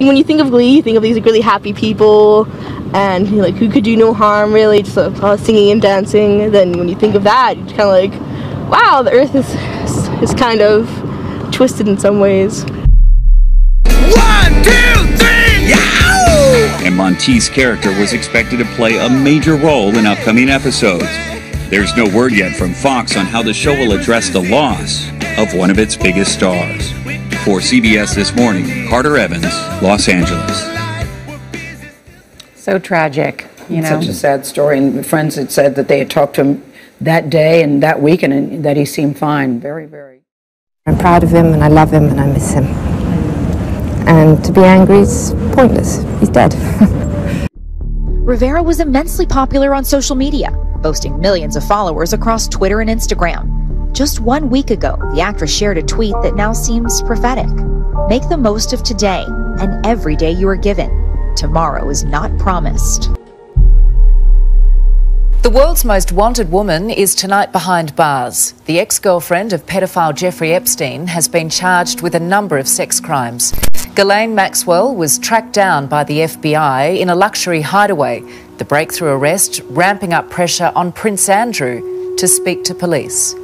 When you think of Glee, you think of these like, really happy people, and like who could do no harm, really, just singing and dancing. And then when you think of that, you're kind of like, wow, the Earth is kind of twisted in some ways. 1, 2, 3, yow! And Monteith's character was expected to play a major role in upcoming episodes. There's no word yet from Fox on how the show will address the loss of one of its biggest stars. For CBS This Morning, Carter Evans, Los Angeles. So tragic, you know. Such a sad story, and friends had said that they had talked to him that day and that week, and that he seemed fine. Very, very. I'm proud of him, and I love him, and I miss him. And to be angry is pointless. He's dead. Rivera was immensely popular on social media, boasting millions of followers across Twitter and Instagram. Just 1 week ago, the actress shared a tweet that now seems prophetic. Make the most of today and every day you are given. Tomorrow is not promised. The world's most wanted woman is tonight behind bars. The ex-girlfriend of pedophile Jeffrey Epstein has been charged with a number of sex crimes. Ghislaine Maxwell was tracked down by the FBI in a luxury hideaway. The breakthrough arrest ramping up pressure on Prince Andrew to speak to police.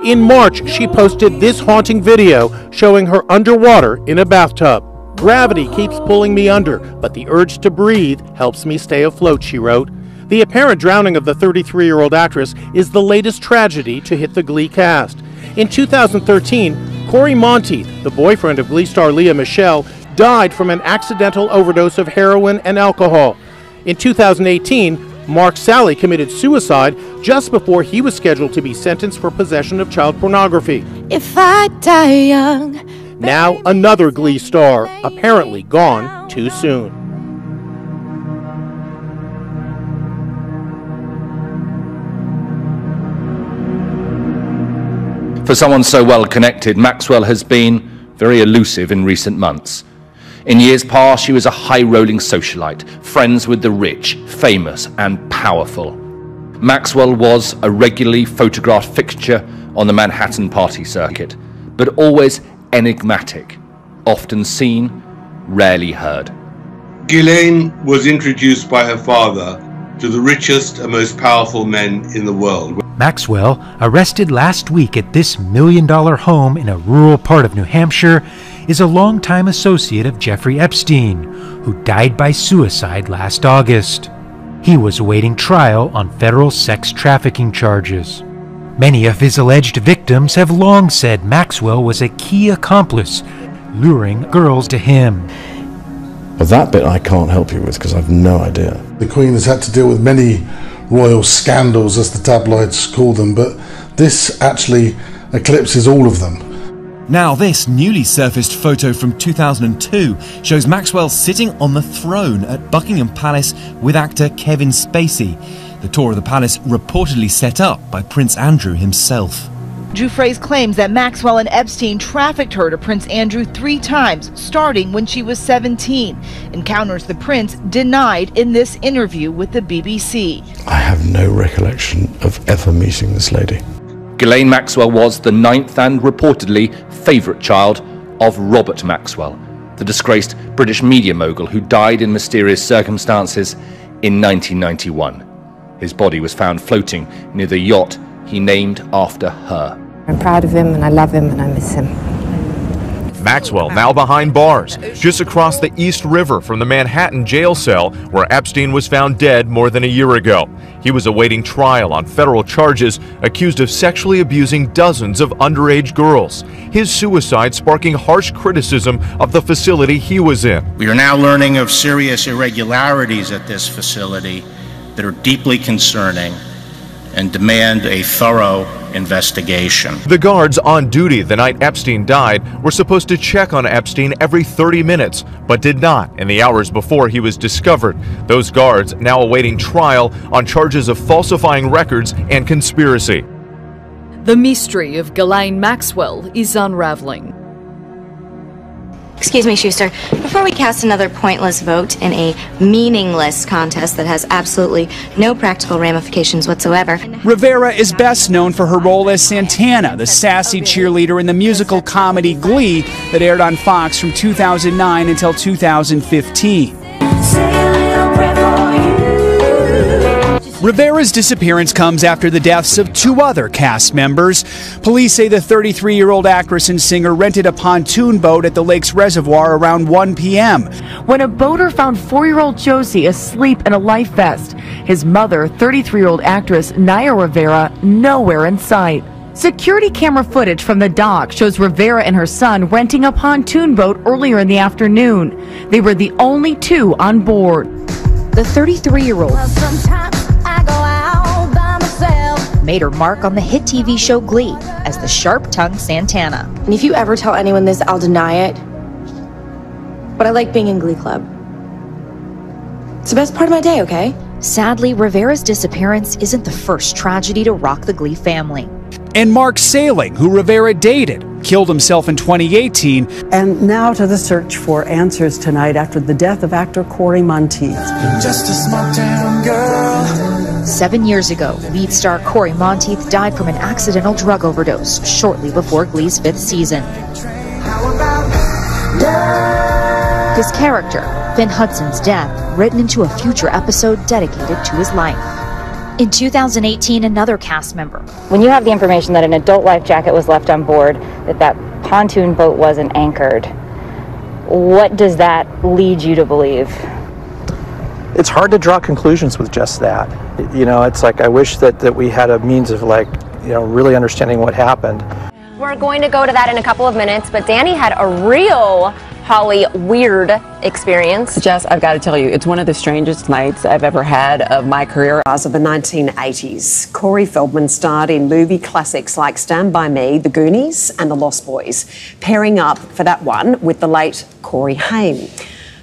In March, she posted this haunting video showing her underwater in a bathtub. Gravity keeps pulling me under, but the urge to breathe helps me stay afloat, she wrote. The apparent drowning of the 33-year-old actress is the latest tragedy to hit the Glee cast. In 2013, Corey Monteith, the boyfriend of Glee star Lea Michele, died from an accidental overdose of heroin and alcohol. In 2018, Mark Sally committed suicide just before he was scheduled to be sentenced for possession of child pornography. If I die young. Now another Glee star, apparently gone too soon. For someone so well connected, Maxwell has been very elusive in recent months. In years past, she was a high-rolling socialite, friends with the rich, famous, and powerful. Maxwell was a regularly photographed fixture on the Manhattan party circuit, but always enigmatic, often seen, rarely heard. Ghislaine was introduced by her father to the richest and most powerful men in the world. Maxwell, arrested last week at this $1 million home in a rural part of New Hampshire, is a longtime associate of Jeffrey Epstein, who died by suicide last August. He was awaiting trial on federal sex trafficking charges. Many of his alleged victims have long said Maxwell was a key accomplice, luring girls to him. Well, that bit I can't help you with because I've no idea. The Queen has had to deal with many royal scandals, as the tabloids call them, but this actually eclipses all of them. Now this newly surfaced photo from 2002 shows Maxwell sitting on the throne at Buckingham Palace with actor Kevin Spacey. The tour of the palace reportedly set up by Prince Andrew himself. Giuffre's claims that Maxwell and Epstein trafficked her to Prince Andrew 3 times, starting when she was 17. Encounters the prince denied in this interview with the BBC. I have no recollection of ever meeting this lady. Ghislaine Maxwell was the 9th and reportedly favourite child of Robert Maxwell, the disgraced British media mogul who died in mysterious circumstances in 1991. His body was found floating near the yacht he named after her. I'm proud of him, and I love him, and I miss him. Maxwell now behind bars, just across the East River from the Manhattan jail cell where Epstein was found dead more than a year ago. He was awaiting trial on federal charges, accused of sexually abusing dozens of underage girls. His suicide sparking harsh criticism of the facility he was in. We are now learning of serious irregularities at this facility that are deeply concerning and demand a thorough investigation. The guards on duty the night Epstein died were supposed to check on Epstein every 30 minutes, but did not in the hours before he was discovered. Those guards now awaiting trial on charges of falsifying records and conspiracy. The mystery of Ghislaine Maxwell is unraveling. Excuse me, Schuster. Before we cast another pointless vote in a meaningless contest that has absolutely no practical ramifications whatsoever. Rivera is best known for her role as Santana, the sassy cheerleader in the musical comedy Glee that aired on Fox from 2009 until 2015. Rivera's disappearance comes after the deaths of 2 other cast members. Police say the 33-year-old actress and singer rented a pontoon boat at the lake's reservoir around 1 p.m. when a boater found 4-year-old Josie asleep in a life vest. His mother, 33-year-old actress Naya Rivera, nowhere in sight. Security camera footage from the dock shows Rivera and her son renting a pontoon boat earlier in the afternoon. They were the only 2 on board. The 33-year-old made her mark on the hit TV show Glee as the sharp-tongued Santana. And if you ever tell anyone this, I'll deny it. But I like being in Glee Club. It's the best part of my day, okay? Sadly, Rivera's disappearance isn't the first tragedy to rock the Glee family. And Mark Saling, who Rivera dated, killed himself in 2018. And now to the search for answers tonight after the death of actor Cory Monteith. Just a small town girl. 7 years ago, lead star Cory Monteith died from an accidental drug overdose shortly before Glee's 5th season. His character, Finn Hudson's death, written into a future episode dedicated to his life. In 2018, another cast member. When you have the information that an adult life jacket was left on board, that pontoon boat wasn't anchored, what does that lead you to believe? It's hard to draw conclusions with just that. You know, it's like I wish that we had a means of really understanding what happened. We're going to go to that in a couple of minutes, but Danny had a real Holly weird experience. Jess, I've got to tell you, it's one of the strangest nights I've ever had of my career. Of the 1980s, Corey Feldman starred in movie classics like Stand By Me, The Goonies and The Lost Boys, pairing up for that one with the late Corey Haim.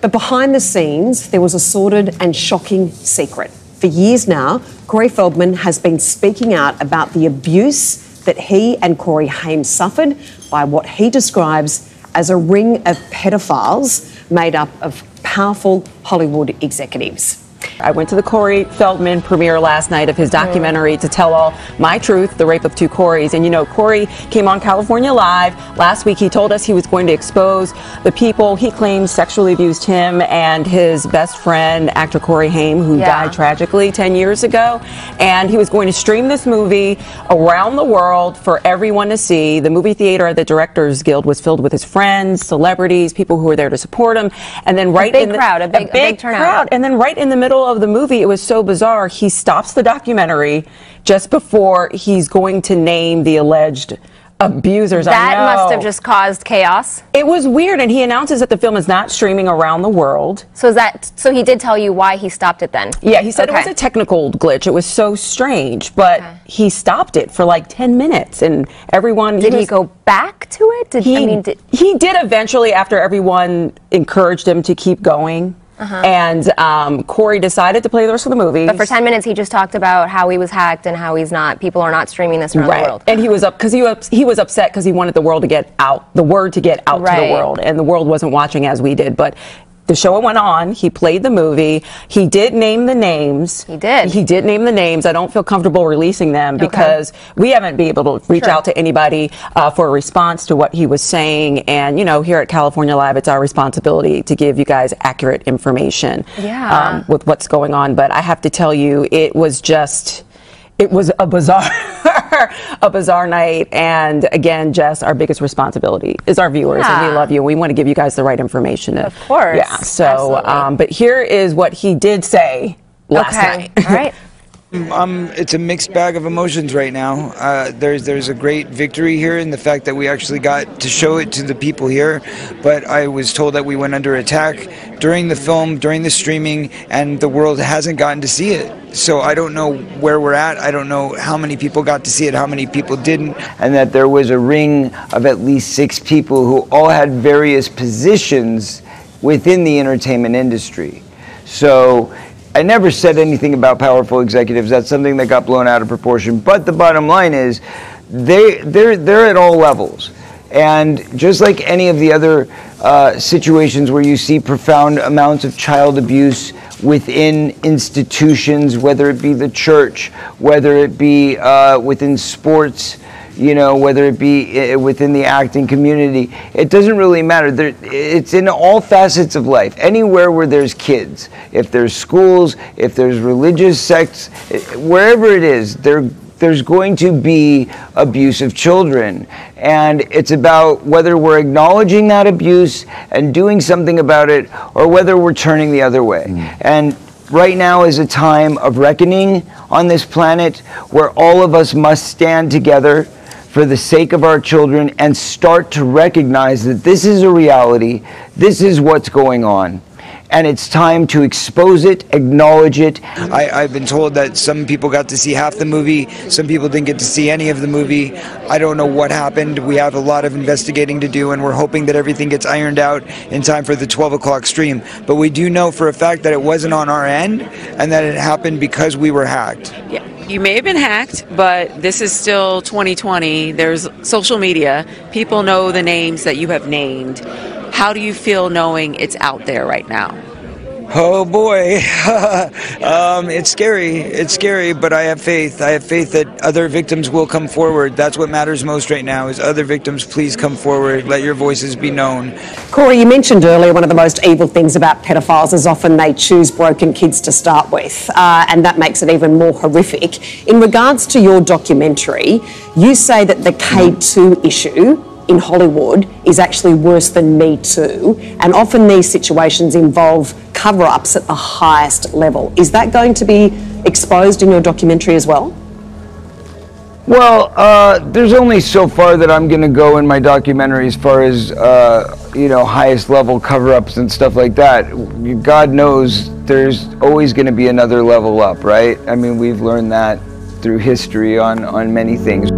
But behind the scenes, there was a sordid and shocking secret. For years now, Corey Feldman has been speaking out about the abuse that he and Corey Haim suffered by what he describes as a ring of pedophiles made up of powerful Hollywood executives. I went to the Corey Feldman premiere last night of his documentary To Tell All My Truth, The Rape of Two Coreys. And you know, Corey came on California Live last week. He told us he was going to expose the people he claims sexually abused him and his best friend, actor Corey Haim, who died tragically 10 years ago. And he was going to stream this movie around the world for everyone to see. The movie theater at the Directors Guild was filled with his friends, celebrities, people who were there to support him. And then right in a big turnout. And then right in the middle of the movie, it was so bizarre, he stops the documentary just before he's going to name the alleged abusers. That must have just caused chaos. It was weird, and he announces that the film is not streaming around the world. So he did tell you why he stopped it then? Yeah, he said it was a technical glitch. It was so strange, but he stopped it for like 10 minutes, and everyone... Did he go back to it? He did eventually, after everyone encouraged him to keep going. And Corey decided to play the rest of the movie. But for 10 minutes, he just talked about how he was hacked and how people are not streaming this around the world. And he was he was upset because he wanted the world to get out, the word to get out to the world, and the world wasn't watching as we did. But the show went on. He played the movie. He did name the names. He did. He did name the names. I don't feel comfortable releasing them because we haven't been able to reach out to anybody for a response to what he was saying. And, you know, here at California Live, it's our responsibility to give you guys accurate information with what's going on. But I have to tell you, it was a bizarre a bizarre night. And again, Jess, our biggest responsibility is our viewers, and we love you. We want to give you guys the right information. Of course. Yeah. So, but here is what he did say last night. All right. It's a mixed bag of emotions right now. There's a great victory here in the fact that we actually got to show it to the people here, but I was told that we went under attack during the film, during the streaming, and the world hasn't gotten to see it. So I don't know where we're at. I don't know how many people got to see it, how many people didn't. And that there was a ring of at least 6 people who all had various positions within the entertainment industry. So I never said anything about powerful executives. That's something that got blown out of proportion. But the bottom line is they're at all levels. And just like any of the other situations where you see profound amounts of child abuse within institutions, whether it be the church, whether it be within sports, you know, whether it be within the acting community, it doesn't really matter. It's in all facets of life. Anywhere where there's kids, if there's schools, if there's religious sects, wherever it is, there's going to be abuse of children. And it's about whether we're acknowledging that abuse and doing something about it, or whether we're turning the other way. And right now is a time of reckoning on this planet where all of us must stand together for the sake of our children and start to recognize that this is a reality, this is what's going on. And it's time to expose it, acknowledge it. I've been told that some people got to see half the movie, some people didn't get to see any of the movie. I don't know what happened. We have a lot of investigating to do, and we're hoping that everything gets ironed out in time for the 12 o'clock stream. But we do know for a fact that it wasn't on our end, and that it happened because we were hacked. Yeah. You may have been hacked, but this is still 2020. There's social media. People know the names that you have named. How do you feel knowing it's out there right now? Oh boy, it's scary. It's scary, but I have faith. I have faith that other victims will come forward. That's what matters most right now, is other victims, please come forward. Let your voices be known. Corey, you mentioned earlier one of the most evil things about pedophiles is often they choose broken kids to start with, and that makes it even more horrific. In regards to your documentary, you say that the K2 issue in Hollywood is actually worse than Me Too, and often these situations involve cover-ups at the highest level. Is that going to be exposed in your documentary as well? Well, there's only so far that I'm going to go in my documentary as far as, you know, highest level cover-ups and stuff like that. God knows there's always going to be another level up, right? I mean, we've learned that through history on many things.